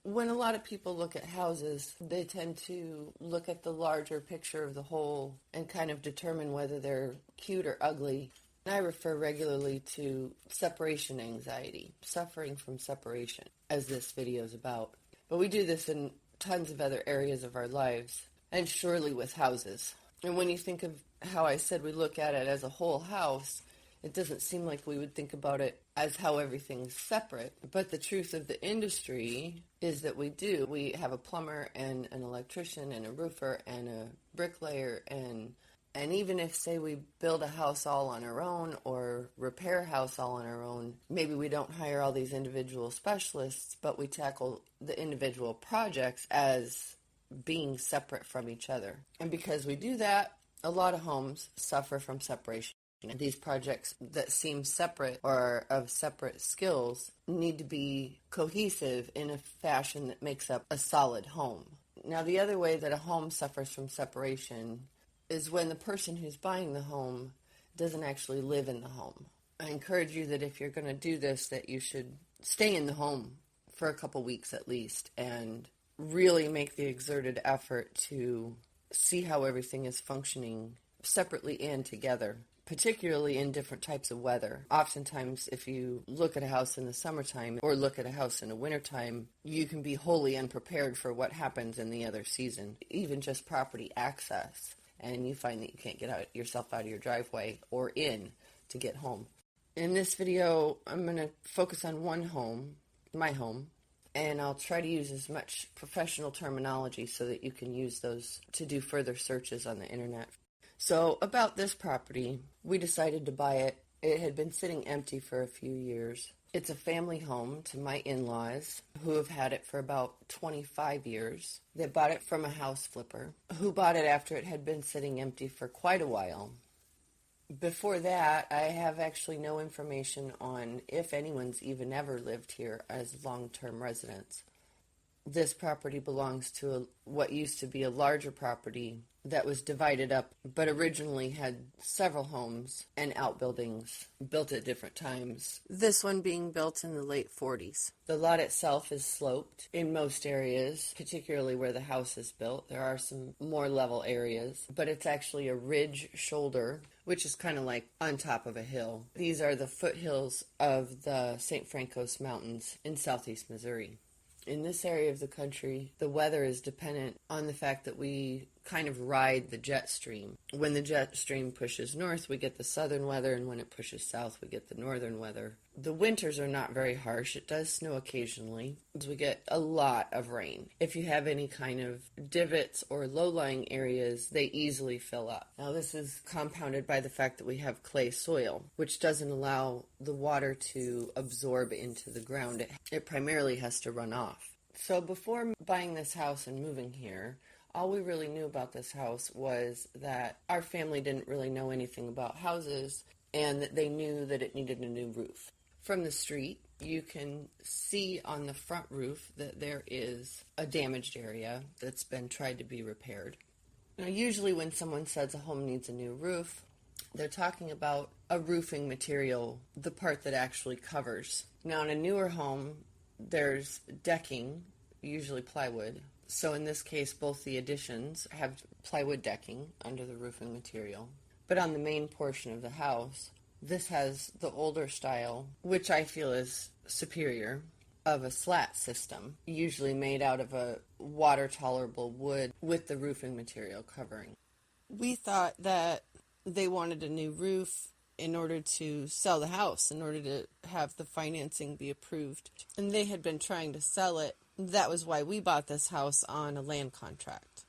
When a lot of people look at houses, they tend to look at the larger picture of the whole and kind of determine whether they're cute or ugly. I refer regularly to separation anxiety, suffering from separation, as this video is about. But we do this in tons of other areas of our lives, and surely with houses. And when you think of how I said we look at it as a whole house, it doesn't seem like we would think about it as how everything's separate. But the truth of the industry is that we do. We have a plumber and an electrician and a roofer and a bricklayer and even if, say, we build a house all on our own or repair a house all on our own, maybe we don't hire all these individual specialists, but we tackle the individual projects as being separate from each other. And because we do that, a lot of homes suffer from separation. These projects that seem separate or of separate skills need to be cohesive in a fashion that makes up a solid home. Now, the other way that a home suffers from separation is when the person who's buying the home doesn't actually live in the home. I encourage you that if you're going to do this, that you should stay in the home for a couple weeks at least and really make the exerted effort to see how everything is functioning separately and together, particularly in different types of weather. Oftentimes, if you look at a house in the summertime or look at a house in the wintertime, you can be wholly unprepared for what happens in the other season, even just property access. And you find that you can't get yourself out of your driveway or in to get home. In this video, I'm going to focus on one home, my home, and I'll try to use as much professional terminology so that you can use those to do further searches on the internet. So about this property, we decided to buy it. It had been sitting empty for a few years. It's a family home to my in-laws who have had it for about 25 years. They bought it from a house flipper who bought it after it had been sitting empty for quite a while. Before that, I have actually no information on if anyone's even ever lived here as long-term residents. This property belongs to what used to be a larger property that was divided up, but originally had several homes and outbuildings built at different times. This one being built in the late 40s. The lot itself is sloped in most areas, particularly where the house is built. There are some more level areas, but it's actually a ridge shoulder, which is kind of like on top of a hill. These are the foothills of the St. Francos Mountains in southeast Missouri. In this area of the country, the weather is dependent on the fact that we kind of ride the jet stream. When the jet stream pushes north, we get the southern weather, and when it pushes south, we get the northern weather. The winters are not very harsh. It does snow occasionally. We get a lot of rain. If you have any kind of divots or low-lying areas, they easily fill up. Now, this is compounded by the fact that we have clay soil, which doesn't allow the water to absorb into the ground. It primarily has to run off. So before buying this house and moving here, all we really knew about this house was that our family didn't really know anything about houses and that they knew that it needed a new roof. From the street, you can see on the front roof that there is a damaged area that's been tried to be repaired. Now, usually when someone says a home needs a new roof, they're talking about a roofing material, the part that actually covers. Now, in a newer home, there's decking, usually plywood. So in this case, both the additions have plywood decking under the roofing material. But on the main portion of the house, this has the older style, which I feel is superior, of a slat system, usually made out of a water-tolerable wood with the roofing material covering. We thought that they wanted a new roof in order to sell the house, in order to have the financing be approved. And they had been trying to sell it. That was why we bought this house on a land contract.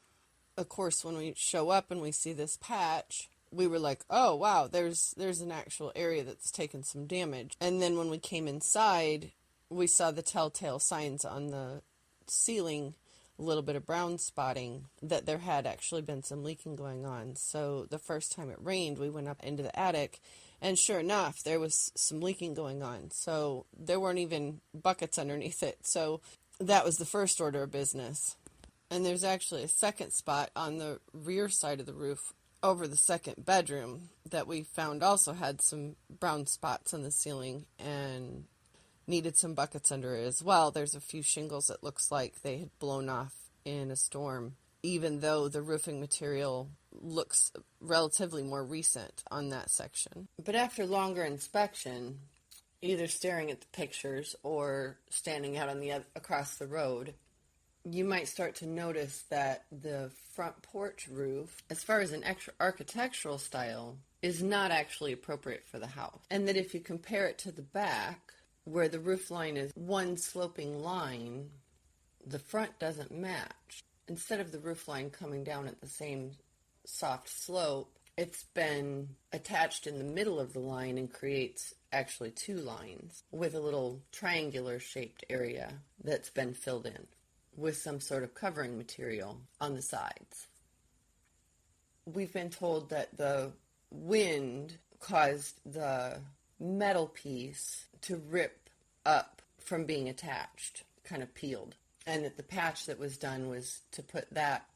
Of course, when we show up and we see this patch, we were like, oh, wow, there's an actual area that's taken some damage. And then when we came inside, we saw the telltale signs on the ceiling, a little bit of brown spotting, that there had actually been some leaking going on. So the first time it rained, we went up into the attic, and sure enough, there was some leaking going on. So there weren't even buckets underneath it. So that was the first order of business. And there's actually a second spot on the rear side of the roof over the second bedroom that we found also had some brown spots on the ceiling. And needed some buckets under it as well. There's a few shingles that looks like they had blown off in a storm, even though the roofing material looks relatively more recent on that section. But after longer inspection, either staring at the pictures or standing out on across the road, you might start to notice that the front porch roof, as far as an architectural style, is not actually appropriate for the house. And that if you compare it to the back, where the roof line is one sloping line, the front doesn't match. Instead of the roof line coming down at the same soft slope, it's been attached in the middle of the line and creates actually two lines with a little triangular shaped area that's been filled in with some sort of covering material on the sides. We've been told that the wind caused the metal piece to rip up from being attached, kind of peeled. And that the patch that was done was to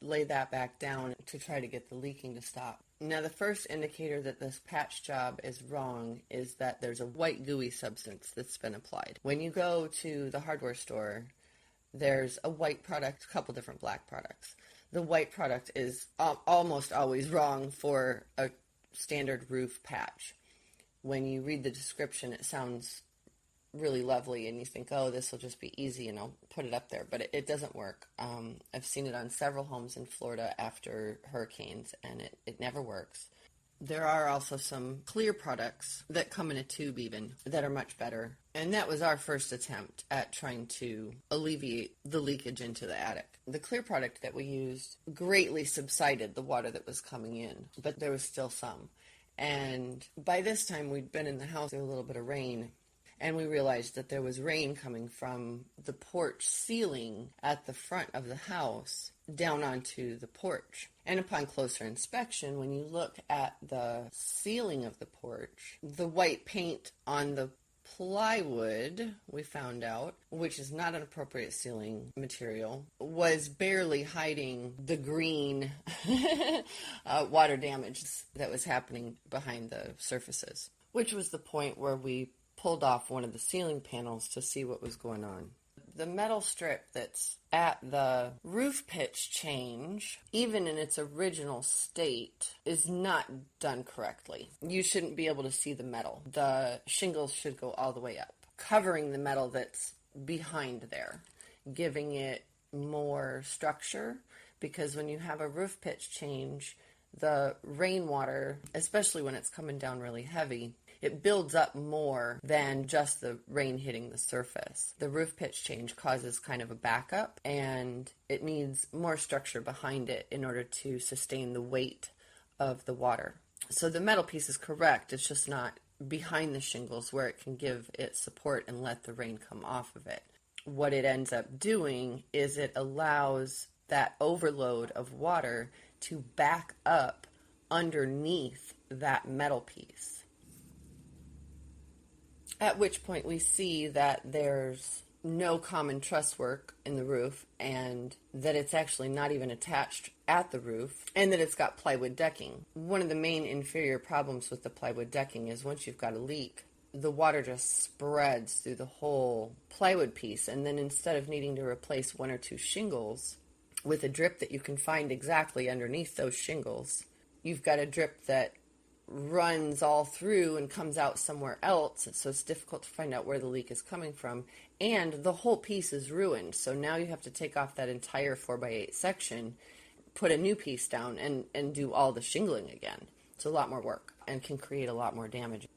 lay that back down to try to get the leaking to stop. Now, the first indicator that this patch job is wrong is that there's a white gooey substance that's been applied. When you go to the hardware store, there's a white product, a couple different black products. The white product is almost always wrong for a standard roof patch. When you read the description, it sounds really lovely and you think, oh, this will just be easy and I'll put it up there, but it doesn't work. I've seen it on several homes in Florida after hurricanes, and it never works. There are also some clear products that come in a tube even that are much better, and that was our first attempt at trying to alleviate the leakage into the attic. The clear product that we used greatly subsided the water that was coming in, but there was still some. And by this time we'd been in the house through a little bit of rain, and we realized that there was rain coming from the porch ceiling at the front of the house down onto the porch. And upon closer inspection, when you look at the ceiling of the porch, the white paint on the plywood, we found out, which is not an appropriate ceiling material, was barely hiding the green water damage that was happening behind the surfaces, which was the point where we pulled off one of the ceiling panels to see what was going on. The metal strip that's at the roof pitch change, even in its original state, is not done correctly. You shouldn't be able to see the metal. The shingles should go all the way up, covering the metal that's behind there, giving it more structure, because when you have a roof pitch change, the rainwater, especially when it's coming down really heavy, it builds up more than just the rain hitting the surface. The roof pitch change causes kind of a backup, and it needs more structure behind it in order to sustain the weight of the water. So the metal piece is correct, it's just not behind the shingles where it can give it support and let the rain come off of it. What it ends up doing is it allows that overload of water to back up underneath that metal piece. At which point we see that there's no common truss work in the roof, and that it's actually not even attached at the roof, and that it's got plywood decking. One of the main inferior problems with the plywood decking is once you've got a leak, the water just spreads through the whole plywood piece, and then instead of needing to replace one or two shingles with a drip that you can find exactly underneath those shingles, you've got a drip that runs all through and comes out somewhere else, so it's difficult to find out where the leak is coming from, and the whole piece is ruined. So now you have to take off that entire 4x8 section, put a new piece down, and do all the shingling again. It's a lot more work and can create a lot more damage.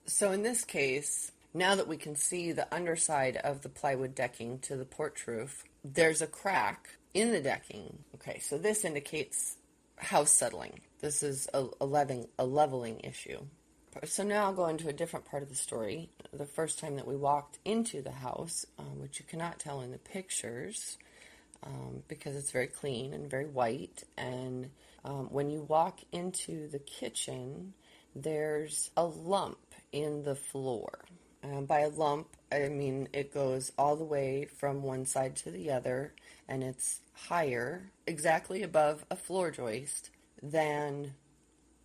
So in this case, now that we can see the underside of the plywood decking to the porch roof, there's a crack in the decking. Okay, so this indicates house settling. This is a leveling issue. So now I'll go into a different part of the story. The first time that we walked into the house, which you cannot tell in the pictures because it's very clean and very white, and when you walk into the kitchen, there's a lump in the floor. By a lump, I mean it goes all the way from one side to the other, and it's higher, exactly above a floor joist, than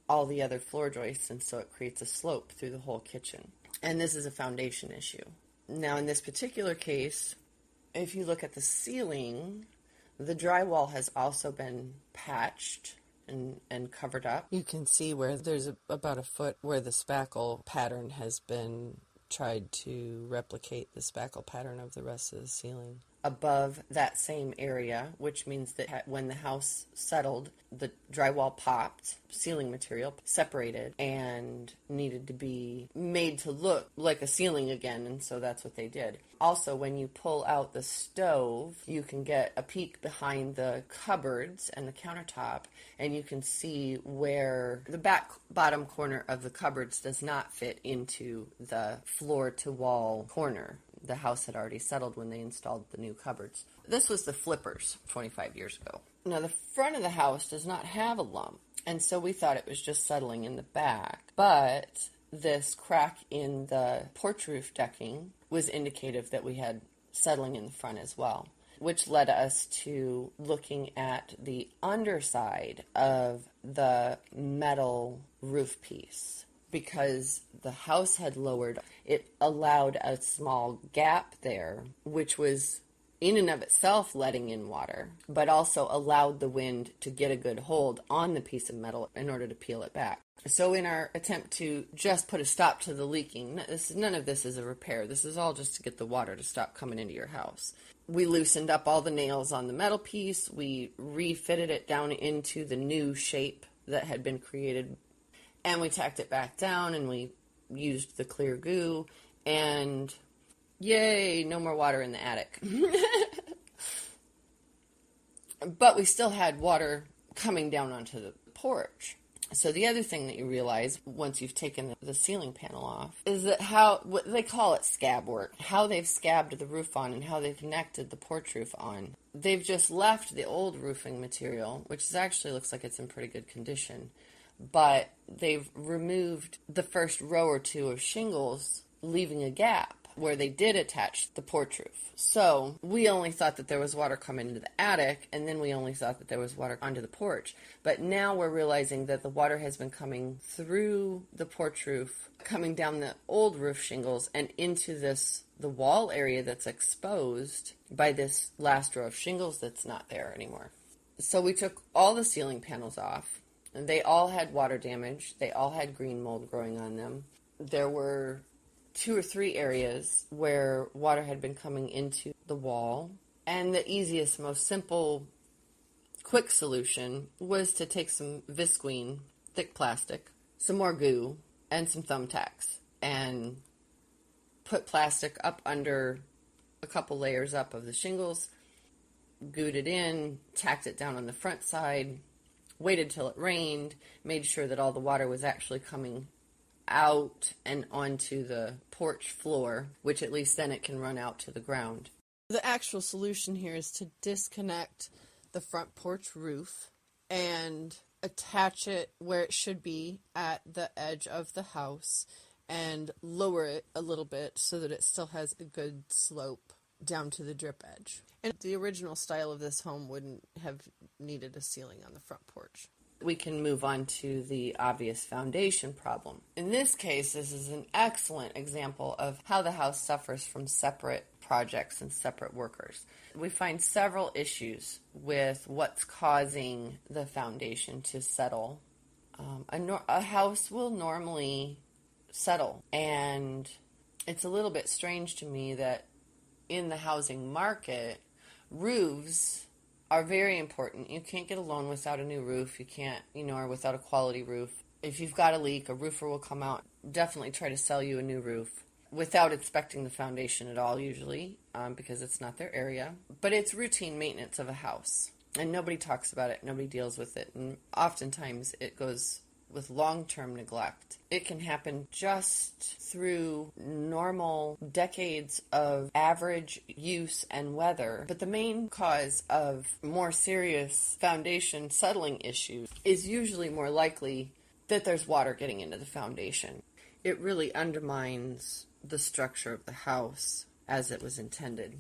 all the other floor joists, and so it creates a slope through the whole kitchen. And this is a foundation issue. Now, in this particular case, if you look at the ceiling, the drywall has also been patched and covered up. You can see where there's about a foot where the spackle pattern has been tried to replicate the spackle pattern of the rest of the ceiling. Above that same area, which means that when the house settled, the drywall popped, ceiling material separated, and needed to be made to look like a ceiling again, and so that's what they did. Also, when you pull out the stove, you can get a peek behind the cupboards and the countertop, and you can see where the bottom corner of the cupboards does not fit into the floor-to-wall corner. The house had already settled when they installed the new cupboards. This was the flippers 25 years ago. Now, the front of the house does not have a lump, and so we thought it was just settling in the back. But this crack in the porch roof decking was indicative that we had settling in the front as well, which led us to looking at the underside of the metal roof piece. Because the house had lowered, it allowed a small gap there, which was in and of itself letting in water, but also allowed the wind to get a good hold on the piece of metal in order to peel it back. So in our attempt to just put a stop to the leaking, none of this is a repair. This is all just to get the water to stop coming into your house. We loosened up all the nails on the metal piece. We refitted it down into the new shape that had been created. And we tacked it back down, and we used the clear goo, and yay, no more water in the attic. But we still had water coming down onto the porch. So the other thing that you realize once you've taken the ceiling panel off is that what they call it scab work, how they've scabbed the roof on and how they've connected the porch roof on. They've just left the old roofing material, which actually looks like it's in pretty good condition, but they've removed the first row or two of shingles, leaving a gap where they did attach the porch roof. So we only thought that there was water coming into the attic, and then we only thought that there was water onto the porch. But now we're realizing that the water has been coming through the porch roof, coming down the old roof shingles, and into the wall area that's exposed by this last row of shingles that's not there anymore. So we took all the ceiling panels off. They all had water damage. They all had green mold growing on them. There were 2 or 3 areas where water had been coming into the wall. And the easiest, most simple, quick solution was to take some visqueen, thick plastic, some more goo, and some thumbtacks, and put plastic up under a couple layers up of the shingles, gooed it in, tacked it down on the front side, waited till it rained, made sure that all the water was actually coming out and onto the porch floor, which at least then it can run out to the ground. The actual solution here is to disconnect the front porch roof and attach it where it should be at the edge of the house and lower it a little bit so that it still has a good slope down to the drip edge. And the original style of this home wouldn't have needed a ceiling on the front porch. We can move on to the obvious foundation problem. In this case, this is an excellent example of how the house suffers from separate projects and separate workers. We find several issues with what's causing the foundation to settle. A house will normally settle, and it's a little bit strange to me that in the housing market, roofs are very important. You can't get a loan without a new roof. You can't, or without a quality roof. If you've got a leak, a roofer will come out, definitely try to sell you a new roof without inspecting the foundation at all, usually, because it's not their area. But it's routine maintenance of a house, and nobody talks about it, nobody deals with it, and oftentimes it goes with long-term neglect. It can happen just through normal decades of average use and weather, but the main cause of more serious foundation settling issues is usually more likely that there's water getting into the foundation. It really undermines the structure of the house as it was intended.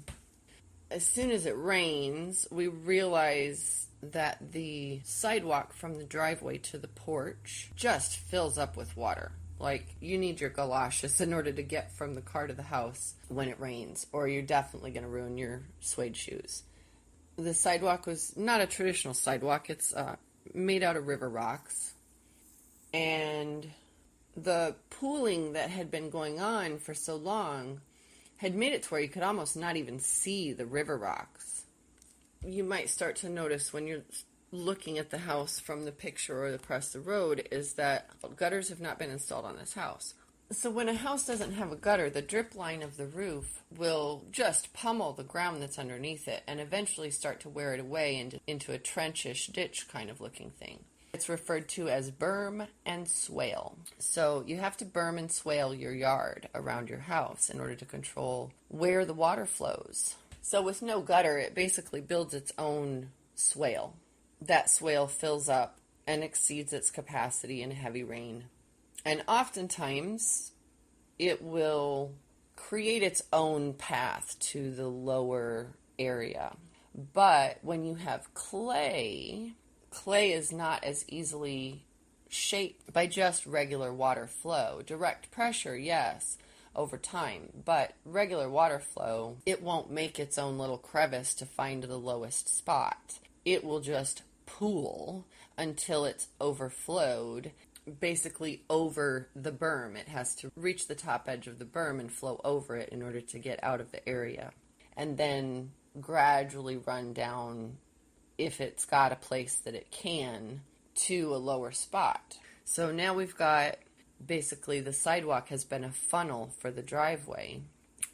As soon as it rains, we realize that the sidewalk from the driveway to the porch just fills up with water. Like, you need your galoshes in order to get from the car to the house when it rains, or you're definitely going to ruin your suede shoes. The sidewalk was not a traditional sidewalk. It's made out of river rocks. And the pooling that had been going on for so long had made it to where you could almost not even see the river rocks. You might start to notice when you're looking at the house from the picture or across the road is that gutters have not been installed on this house. So when a house doesn't have a gutter, the drip line of the roof will just pummel the ground that's underneath it and eventually start to wear it away into a trenchish ditch kind of looking thing. It's referred to as berm and swale. So you have to berm and swale your yard around your house in order to control where the water flows. So with no gutter, it basically builds its own swale. That swale fills up and exceeds its capacity in heavy rain. And oftentimes, it will create its own path to the lower area. But when you have clay is not as easily shaped by just regular water flow. Direct pressure, yes, over time. But regular water flow, it won't make its own little crevice to find the lowest spot. It will just pool until it's overflowed, basically over the berm. It has to reach the top edge of the berm and flow over it in order to get out of the area. And then gradually run down, if it's got a place that it can, to a lower spot. So now we've got, basically the sidewalk has been a funnel for the driveway.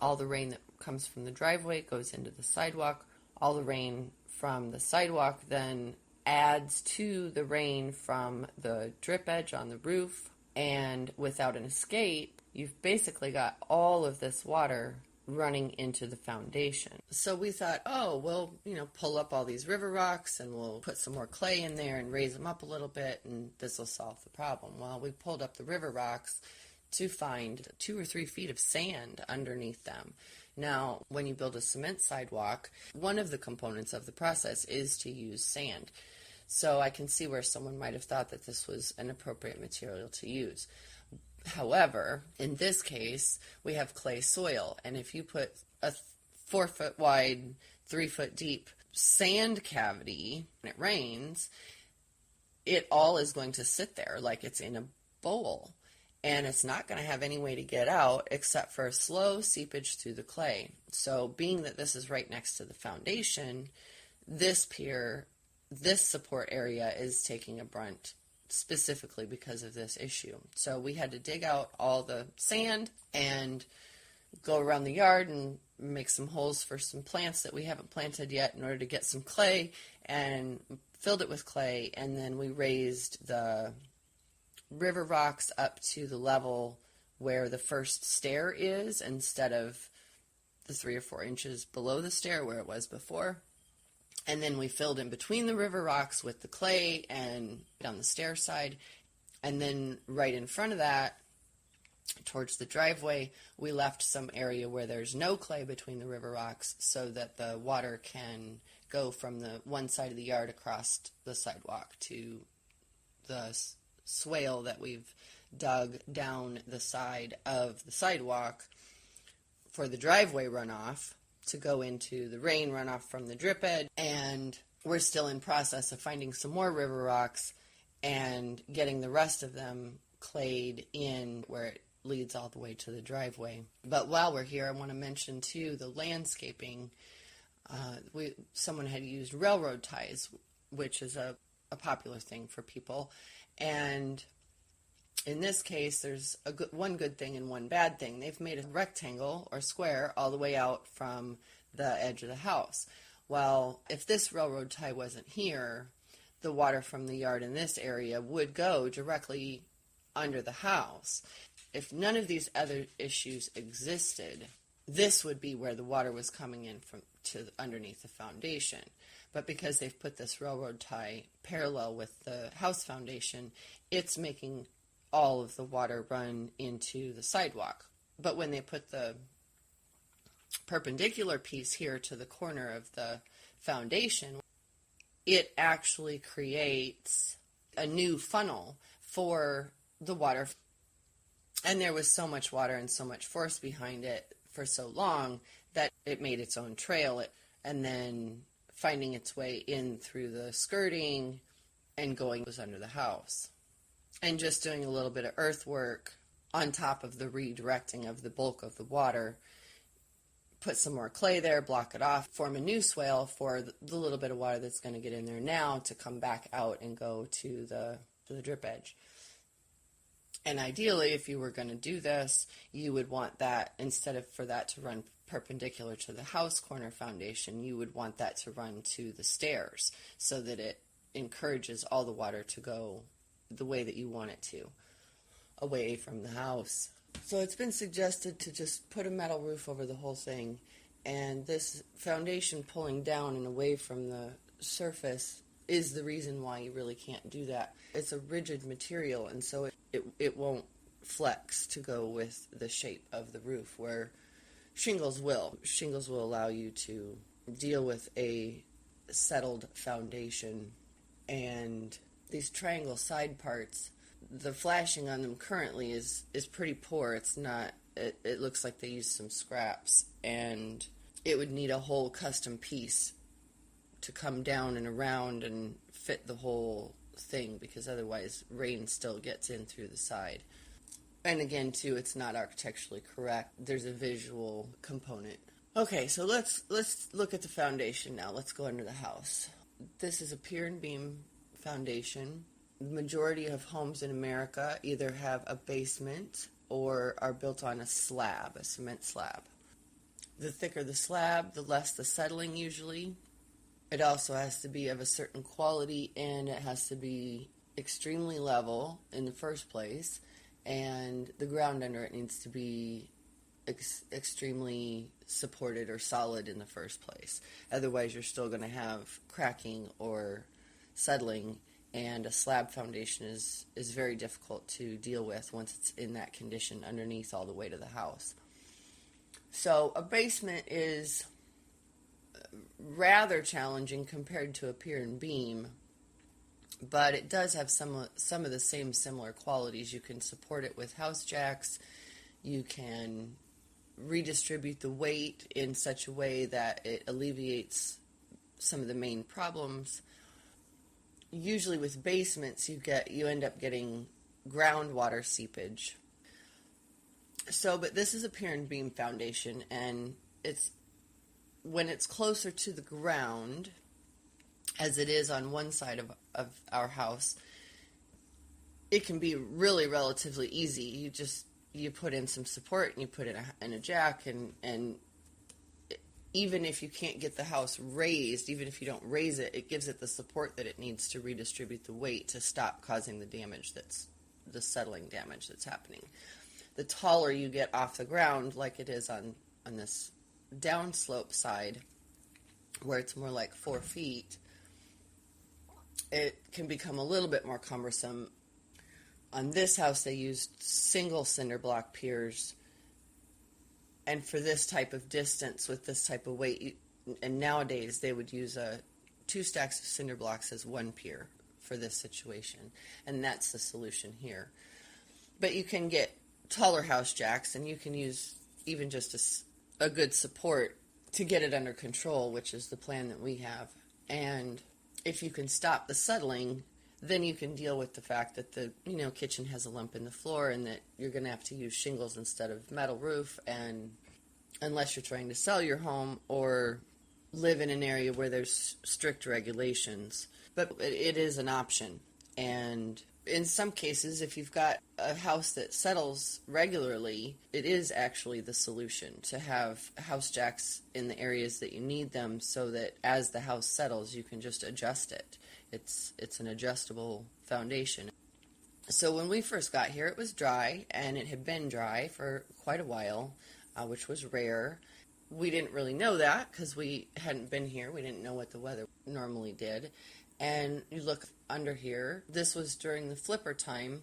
All the rain that comes from the driveway goes into the sidewalk. All the rain from the sidewalk then adds to the rain from the drip edge on the roof, and without an escape, you've basically got all of this water running into the foundation. So we thought, oh, we'll, pull up all these river rocks and we'll put some more clay in there and raise them up a little bit and this will solve the problem. Well, we pulled up the river rocks to find 2 or 3 feet of sand underneath them. Now, when you build a cement sidewalk, one of the components of the process is to use sand. So I can see where someone might have thought that this was an appropriate material to use. However, in this case, we have clay soil, and if you put a 4-foot wide, 3-foot deep sand cavity when it rains, it all is going to sit there like it's in a bowl. And it's not going to have any way to get out except for a slow seepage through the clay. So being that this is right next to the foundation, this pier, this support area is taking a brunt specifically because of this issue. So we had to dig out all the sand and go around the yard and make some holes for some plants that we haven't planted yet in order to get some clay, and filled it with clay, and then we raised the river rocks up to the level where the first stair is instead of the 3 or 4 inches below the stair where it was before. And then we filled in between the river rocks with the clay and on the stair side. And then right in front of that, towards the driveway, we left some area where there's no clay between the river rocks so that the water can go from the one side of the yard across the sidewalk to the swale that we've dug down the side of the sidewalk for the driveway runoff to go into the rain runoff from the drip edge. And we're still in process of finding some more river rocks and getting the rest of them clayed in where it leads all the way to the driveway. But while we're here, I want to mention too the landscaping. Someone had used railroad ties, which is a popular thing for people. And in this case, there's one good thing and one bad thing. They've made a rectangle or square all the way out from the edge of the house. Well, if this railroad tie wasn't here, the water from the yard in this area would go directly under the house. If none of these other issues existed, this would be where the water was coming in from to underneath the foundation. But because they've put this railroad tie parallel with the house foundation, it's making all of the water run into the sidewalk. But when they put the perpendicular piece here to the corner of the foundation, it actually creates a new funnel for the water. And there was so much water and so much force behind it for so long that it made its own trail, and then finding its way in through the skirting and going was under the house. And just doing a little bit of earthwork on top of the redirecting of the bulk of the water, put some more clay there, block it off, form a new swale for the little bit of water that's going to get in there now to come back out and go to the drip edge. And ideally, if you were going to do this, you would want that, instead of for that to run perpendicular to the house corner foundation, you would want that to run to the stairs so that it encourages all the water to go the way that you want it to, away from the house. So it's been suggested to just put a metal roof over the whole thing, and this foundation pulling down and away from the surface is the reason why you really can't do that. It's a rigid material, and so it won't flex to go with the shape of the roof, where shingles will. Shingles will allow you to deal with a settled foundation, and these triangle side parts, the flashing on them currently is pretty poor. It's not, it looks like they used some scraps, and it would need a whole custom piece to come down and around and fit the whole thing, because otherwise rain still gets in through the side. And again, too, it's not architecturally correct. There's a visual component. Okay, so let's look at the foundation now. Let's go under the house. This is a pier and beam foundation. The majority of homes in America either have a basement or are built on a slab, a cement slab. The thicker the slab, the less the settling usually. It also has to be of a certain quality, and it has to be extremely level in the first place, and the ground under it needs to be extremely supported or solid in the first place. Otherwise, you're still going to have cracking or settling, and a slab foundation is very difficult to deal with once it's in that condition underneath all the way to the house. So a basement is rather challenging compared to a pier and beam, but it does have some of the same similar qualities. You can support it with house jacks. You can redistribute the weight in such a way that it alleviates some of the main problems. Usually with basements, you end up getting groundwater seepage. So, but this is a pier and beam foundation, and when it's closer to the ground, as it is on one side of our house, it can be really relatively easy. You put in some support, and you put in a jack, and even if you can't get the house raised, even if you don't raise it, it gives it the support that it needs to redistribute the weight to stop causing the damage the settling damage that's happening. The taller you get off the ground, like it is on this downslope side, where it's more like 4 feet, it can become a little bit more cumbersome. On this house, they used single cinder block piers, and for this type of distance with this type of weight, and nowadays they would use 2 stacks of cinder blocks as 1 pier for this situation, and that's the solution here. But you can get taller house jacks, and you can use even just a good support to get it under control, which is the plan that we have. And if you can stop the settling, then you can deal with the fact that the kitchen has a lump in the floor, and that you're going to have to use shingles instead of metal roof, and unless you're trying to sell your home or live in an area where there's strict regulations. But it is an option. And in some cases, if you've got a house that settles regularly, it is actually the solution to have house jacks in the areas that you need them, so that as the house settles, you can just adjust it. It's an adjustable foundation. So when we first got here, it was dry, and it had been dry for quite a while, which was rare. We didn't really know that because we hadn't been here. We didn't know what the weather normally did. And you look under here, this was during the flipper time,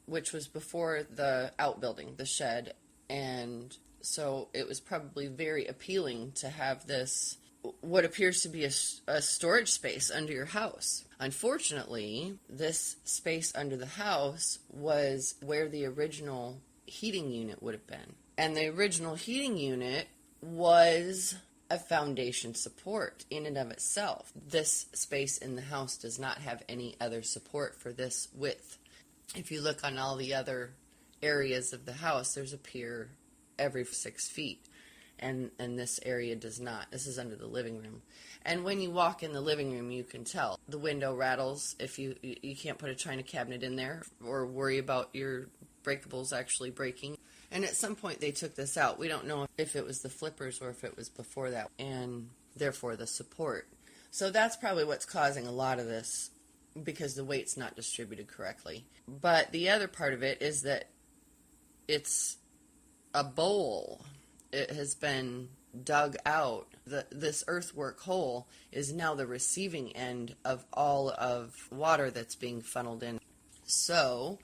which was before the outbuilding, the shed. And so it was probably very appealing to have this, what appears to be a storage space under your house. Unfortunately, this space under the house was where the original heating unit would have been. And the original heating unit was a foundation support in and of itself. This space in the house does not have any other support for this width. If you look on all the other areas of the house, there's a pier every 6 feet. And this area does not. This is under the living room. And when you walk in the living room, you can tell. The window rattles if you can't put a china cabinet in there or worry about your breakables actually breaking. And at some point they took this out. We don't know if it was the flippers or if it was before that, and therefore the support. So that's probably what's causing a lot of this, because the weight's not distributed correctly. But the other part of it is that it's a bowl. It has been dug out. This earthwork hole is now the receiving end of all of water that's being funneled in. So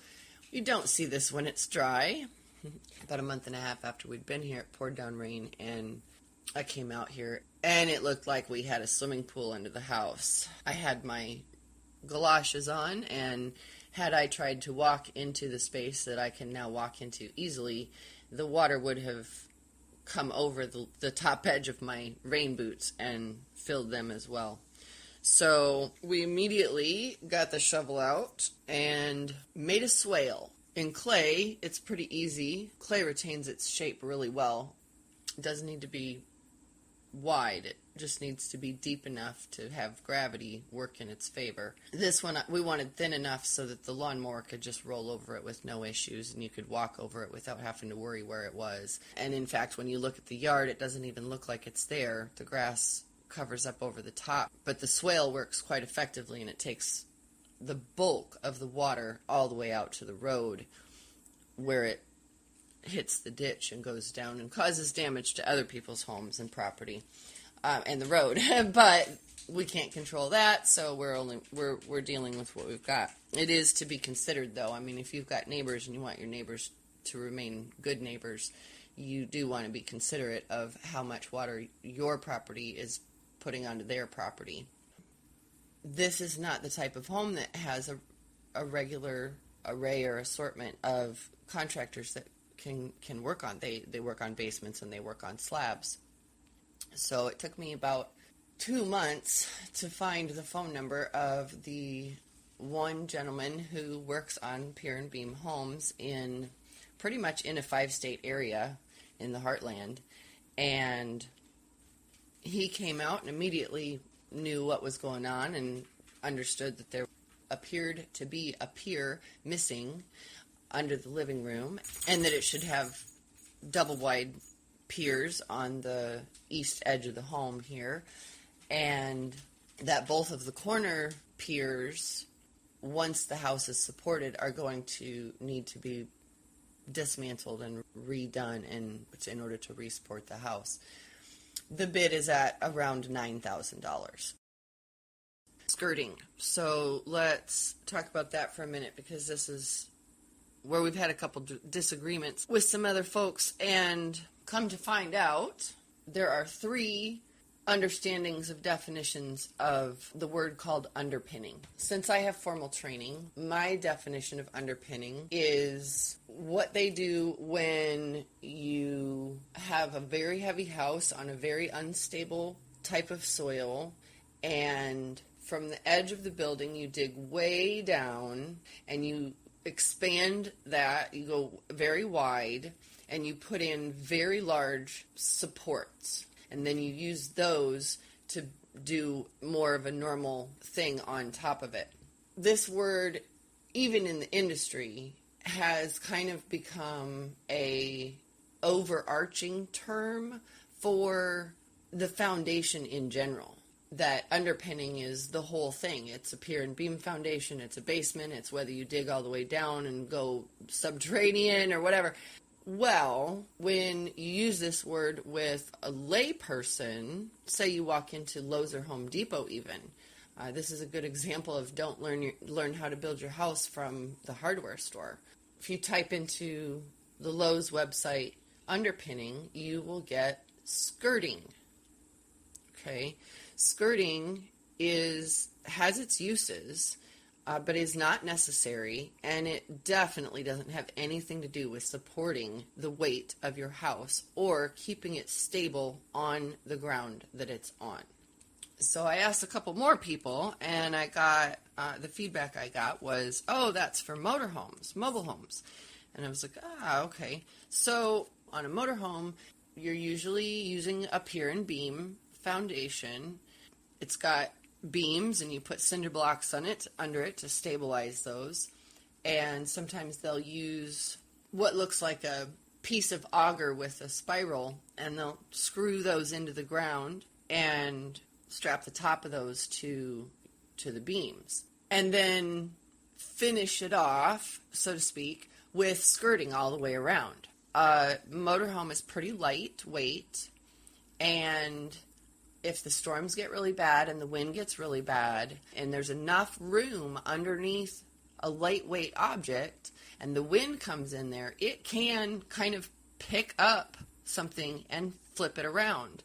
you don't see this when it's dry. About a month and a half after we'd been here, it poured down rain, and I came out here, and it looked like we had a swimming pool under the house. I had my galoshes on, and had I tried to walk into the space that I can now walk into easily, the water would have come over the top edge of my rain boots and filled them as well. So we immediately got the shovel out and made a swale. In clay, it's pretty easy. Clay retains its shape really well. It doesn't need to be wide. It just needs to be deep enough to have gravity work in its favor. This one we wanted thin enough so that the lawnmower could just roll over it with no issues, and you could walk over it without having to worry where it was. And in fact, when you look at the yard, it doesn't even look like it's there. The grass covers up over the top. But the swale works quite effectively, and it takes the bulk of the water all the way out to the road, where it hits the ditch and goes down and causes damage to other people's homes and property and the road. But we can't control that, so we're dealing with what we've got. It is to be considered, though. I mean, if you've got neighbors and you want your neighbors to remain good neighbors, you do want to be considerate of how much water your property is putting onto their property. This is not the type of home that has a regular array or assortment of contractors that can work on. They work on basements and they work on slabs. So it took me about 2 months to find the phone number of the one gentleman who works on Pier and Beam homes in pretty much in a 5-state area in the heartland. And he came out and immediately knew what was going on and understood that there appeared to be a pier missing under the living room, and that it should have double wide piers on the east edge of the home here, and that both of the corner piers, once the house is supported, are going to need to be dismantled and redone in order to re-support the house. The bid is at around $9,000. Skirting. So let's talk about that for a minute, because this is where we've had a couple disagreements with some other folks, and come to find out, there are 3 understandings of definitions of the word called underpinning. Since I have formal training, my definition of underpinning is what they do when you have a very heavy house on a very unstable type of soil, and from the edge of the building you dig way down and you expand that, you go very wide, and you put in very large supports, and then you use those to do more of a normal thing on top of it. This word, even in the industry, has kind of become a overarching term for the foundation in general. That underpinning is the whole thing. It's a pier and beam foundation, it's a basement, it's whether you dig all the way down and go subterranean or whatever. Well, when you use this word with a layperson, say you walk into Lowe's or Home Depot even, this is a good example of don't learn how to build your house from the hardware store. If you type into the Lowe's website underpinning, you will get skirting. Okay? Skirting has its uses. but is not necessary, and it definitely doesn't have anything to do with supporting the weight of your house or keeping it stable on the ground that it's on. So I asked a couple more people, and I got, the feedback I got was, oh, that's for motorhomes, mobile homes. And I was like, okay. So on a motorhome, you're usually using a pier and beam foundation. It's got beams, and you put cinder blocks under it to stabilize those. And sometimes they'll use what looks like a piece of auger with a spiral, and they'll screw those into the ground and strap the top of those to the beams. And then finish it off, so to speak, with skirting all the way around. Motorhome is pretty lightweight, and if the storms get really bad and the wind gets really bad and there's enough room underneath a lightweight object and the wind comes in there, it can kind of pick up something and flip it around.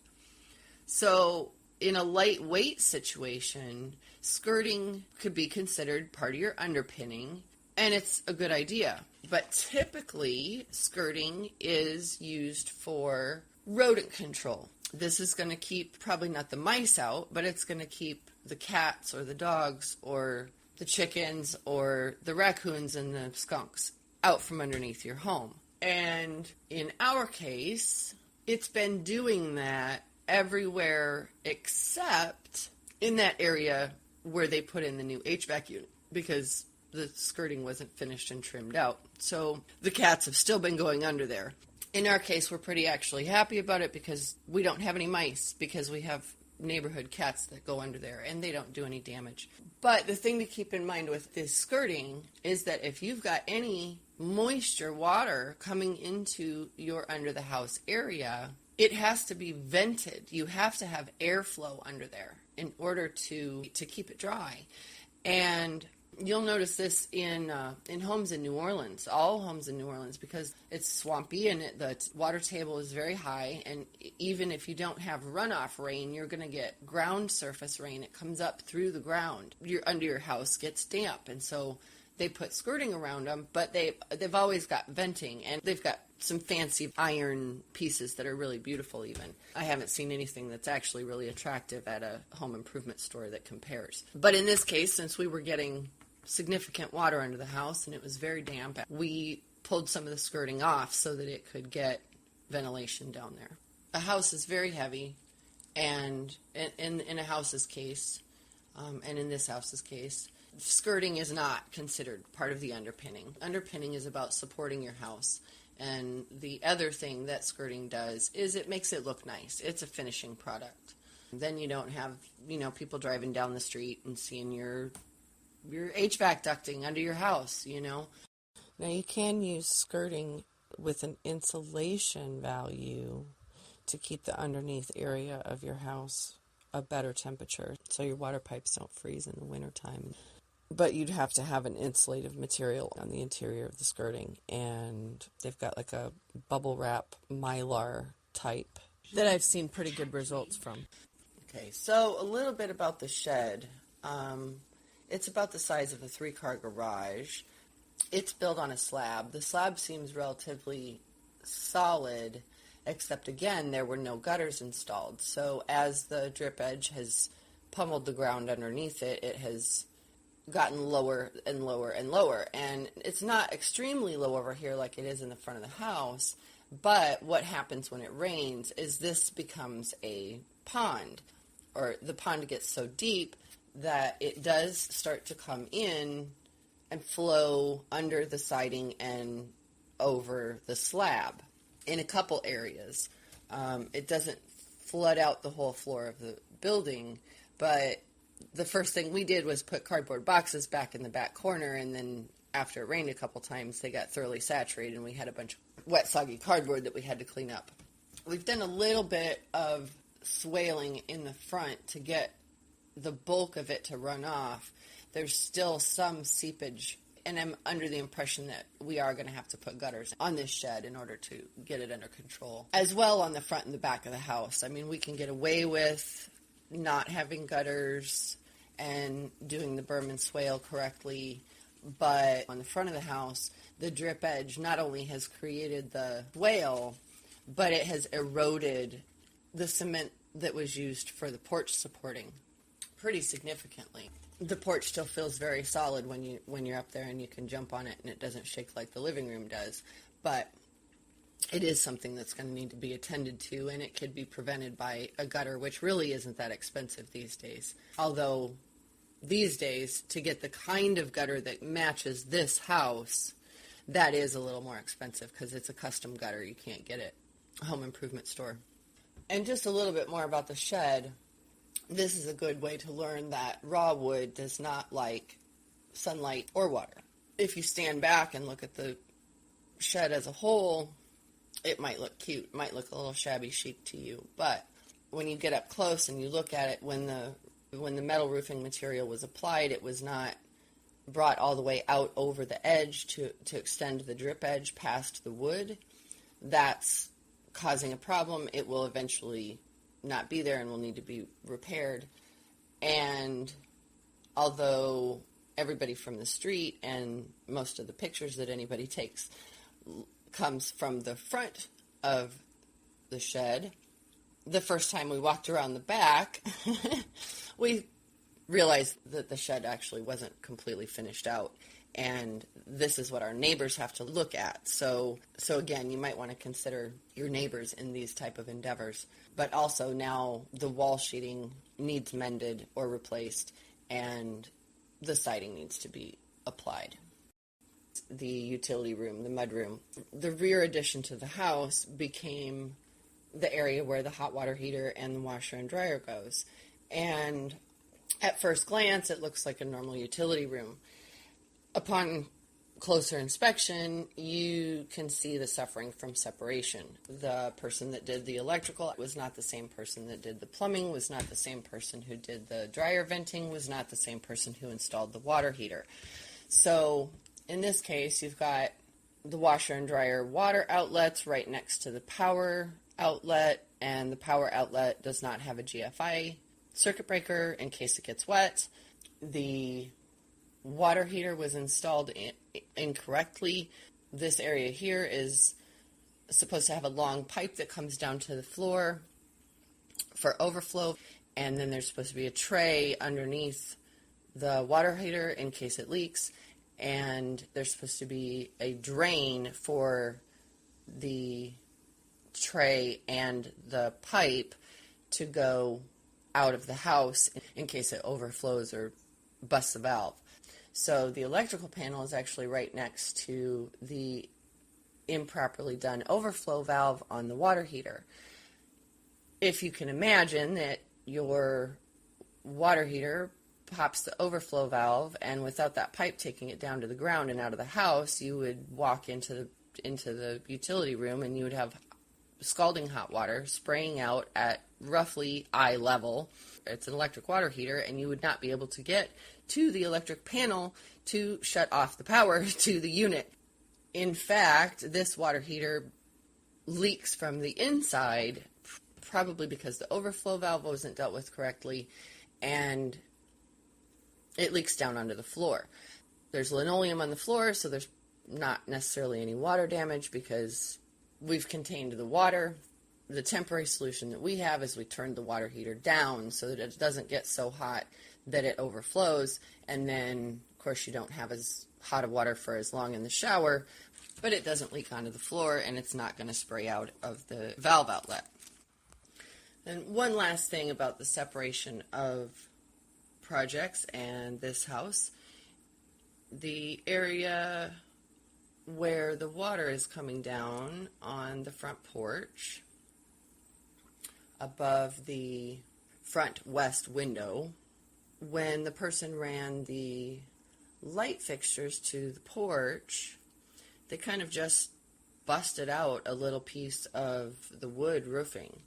So in a lightweight situation, skirting could be considered part of your underpinning, and it's a good idea. But typically, skirting is used for rodent control. This is going to keep probably not the mice out, but it's going to keep the cats or the dogs or the chickens or the raccoons and the skunks out from underneath your home. And in our case, it's been doing that everywhere except in that area where they put in the new HVAC unit, because the skirting wasn't finished and trimmed out. So the cats have still been going under there. In our case, we're pretty actually happy about it because we don't have any mice, because we have neighborhood cats that go under there and they don't do any damage. But the thing to keep in mind with this skirting is that if you've got any moisture water coming into your under the house area, it has to be vented. You have to have airflow under there in order to keep it dry. And you'll notice this in homes in New Orleans, all homes in New Orleans, because it's swampy and the water table is very high. And even if you don't have runoff rain, you're going to get ground surface rain. It comes up through the ground. Under your house gets damp, and so they put skirting around them. But they've always got venting, and they've got some fancy iron pieces that are really beautiful even. I haven't seen anything that's actually really attractive at a home improvement store that compares. But in this case, since we were getting significant water under the house and it was very damp, we pulled some of the skirting off so that it could get ventilation down there. A house is very heavy, and in a house's case, and in this house's case, skirting is not considered part of the underpinning. Underpinning is about supporting your house. And the other thing that skirting does is it makes it look nice. It's a finishing product. Then you don't have, people driving down the street and seeing your HVAC ducting under your house, Now you can use skirting with an insulation value to keep the underneath area of your house a better temperature so your water pipes don't freeze in the wintertime. But you'd have to have an insulative material on the interior of the skirting, and they've got like a bubble wrap Mylar type that I've seen pretty good results from. Okay, so a little bit about the shed. It's about the size of a 3-car garage. It's built on a slab. The slab seems relatively solid, except again, there were no gutters installed. So as the drip edge has pummeled the ground underneath it, it has gotten lower and lower and lower. And it's not extremely low over here like it is in the front of the house, but what happens when it rains is this becomes a pond, or the pond gets so deep that it does start to come in and flow under the siding and over the slab in a couple areas. It doesn't flood out the whole floor of the building, but the first thing we did was put cardboard boxes back in the back corner, and then after it rained a couple times, they got thoroughly saturated, and we had a bunch of wet, soggy cardboard that we had to clean up. We've done a little bit of swaling in the front to get the bulk of it to run off. There's still some seepage, and I'm under the impression that we are going to have to put gutters on this shed in order to get it under control. As well on the front and the back of the house. I mean, we can get away with not having gutters and doing the berm and swale correctly. But on the front of the house, the drip edge not only has created the swale, but it has eroded the cement that was used for the porch supporting pretty significantly. The porch still feels very solid when you're up there and you can jump on it and it doesn't shake like the living room does, but it is something that's going to need to be attended to, and it could be prevented by a gutter, which really isn't that expensive these days. Although these days, to get the kind of gutter that matches this house, that is a little more expensive because it's a custom gutter. You can't get it at a home improvement store. And just a little bit more about the shed. This is a good way to learn that raw wood does not like sunlight or water. If you stand back and look at the shed as a whole, it might look cute, it might look a little shabby chic to you, but when you get up close and you look at it, when the metal roofing material was applied, it was not brought all the way out over the edge to extend the drip edge past the wood. That's causing a problem. It will eventually not be there and will need to be repaired. And although everybody from the street and most of the pictures that anybody takes comes from the front of the shed, the first time we walked around the back, we realized that the shed actually wasn't completely finished out, and this is what our neighbors have to look at. So again, you might want to consider your neighbors in these type of endeavors. But also now the wall sheeting needs mended or replaced, and the siding needs to be applied. The utility room, the mudroom, the rear addition to the house became the area where the hot water heater and the washer and dryer goes. And at first glance, it looks like a normal utility room. Upon closer inspection, you can see the suffering from separation. The person that did the electrical was not the same person that did the plumbing, was not the same person who did the dryer venting, was not the same person who installed the water heater. So in this case, you've got the washer and dryer water outlets right next to the power outlet, and the power outlet does not have a GFI circuit breaker in case it gets wet. The water heater was installed incorrectly. This area here is supposed to have a long pipe that comes down to the floor for overflow, and then there's supposed to be a tray underneath the water heater in case it leaks, and there's supposed to be a drain for the tray and the pipe to go out of the house in case it overflows or busts a valve. So the electrical panel is actually right next to the improperly done overflow valve on the water heater. If you can imagine that your water heater pops the overflow valve, and without that pipe taking it down to the ground and out of the house, you would walk into the utility room and you would have scalding hot water spraying out at roughly eye level. It's an electric water heater, and you would not be able to get to the electric panel to shut off the power to the unit. In fact, this water heater leaks from the inside, probably because the overflow valve wasn't dealt with correctly, and it leaks down onto the floor. There's linoleum on the floor, so there's not necessarily any water damage because we've contained the water. The temporary solution that we have is we turn the water heater down so that it doesn't get so hot that it overflows, and then, of course, you don't have as hot of water for as long in the shower, but it doesn't leak onto the floor, and it's not going to spray out of the valve outlet. And one last thing about the separation of projects and this house. The area where the water is coming down on the front porch above the front west window, when the person ran the light fixtures to the porch, they kind of just busted out a little piece of the wood roofing.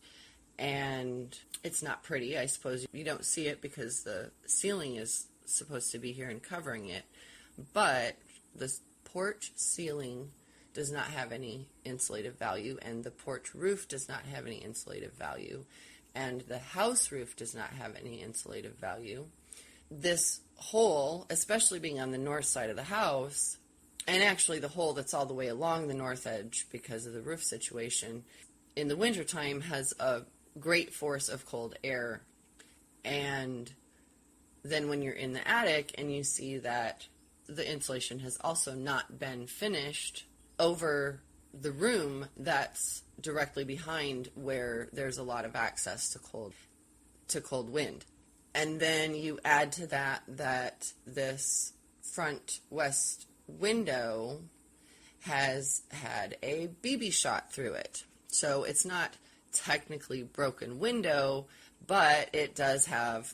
And it's not pretty. I suppose you don't see it because the ceiling is supposed to be here and covering it. But the porch ceiling does not have any insulative value, and the porch roof does not have any insulative value, and the house roof does not have any insulative value. this hole, especially being on the north side of the house, and actually the hole that's all the way along the north edge because of the roof situation, in the wintertime has a great force of cold air. And then when you're in the attic and you see that the insulation has also not been finished over the room that's directly behind where there's a lot of access to cold wind. And then you add to that this front west window has had a BB shot through it. So it's not technically broken window, but it does have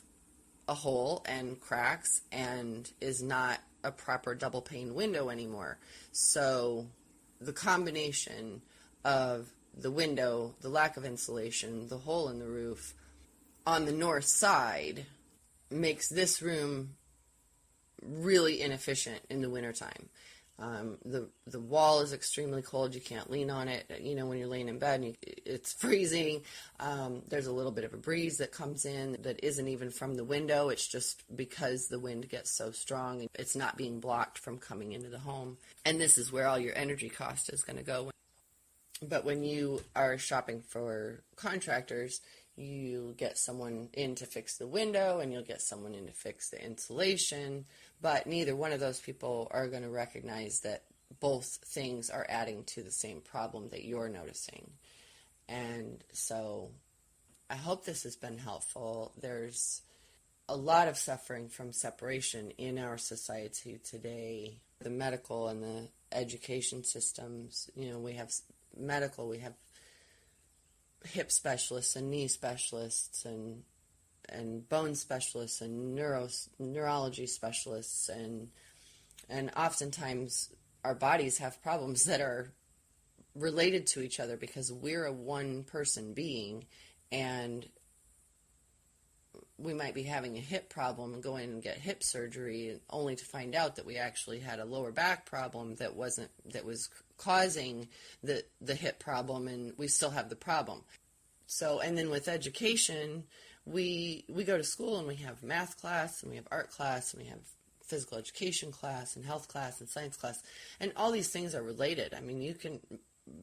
a hole and cracks and is not a proper double pane window anymore. So the combination of the window, the lack of insulation, the hole in the roof on the north side makes this room really inefficient in the wintertime. The wall is extremely cold. You can't lean on it. When you're laying in bed, and it's freezing. There's a little bit of a breeze that comes in that isn't even from the window. It's just because the wind gets so strong. It's not being blocked from coming into the home. And this is where all your energy cost is going to go. But when you are shopping for contractors, you get someone in to fix the window and you'll get someone in to fix the insulation, but neither one of those people are going to recognize that both things are adding to the same problem that you're noticing. And so I hope this has been helpful. There's a lot of suffering from separation in our society today. The medical and the education systems, we have medical, we have hip specialists and knee specialists and bone specialists and neurology specialists, and oftentimes our bodies have problems that are related to each other because we're a one person being, and we might be having a hip problem and go in and get hip surgery only to find out that we actually had a lower back problem that was causing the hip problem, and we still have the problem. So, and then with education, we go to school and we have math class and we have art class and we have physical education class and health class and science class, and all these things are related. I mean,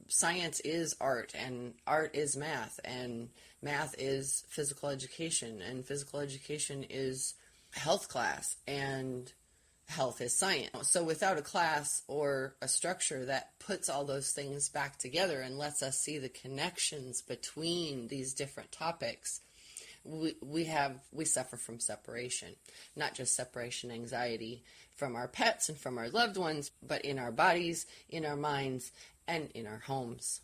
science is art and art is math, and math is physical education, and physical education is health class, and health is science. So without a class or a structure that puts all those things back together and lets us see the connections between these different topics, we suffer from separation. Not just separation anxiety from our pets and from our loved ones, but in our bodies, in our minds, and in our homes.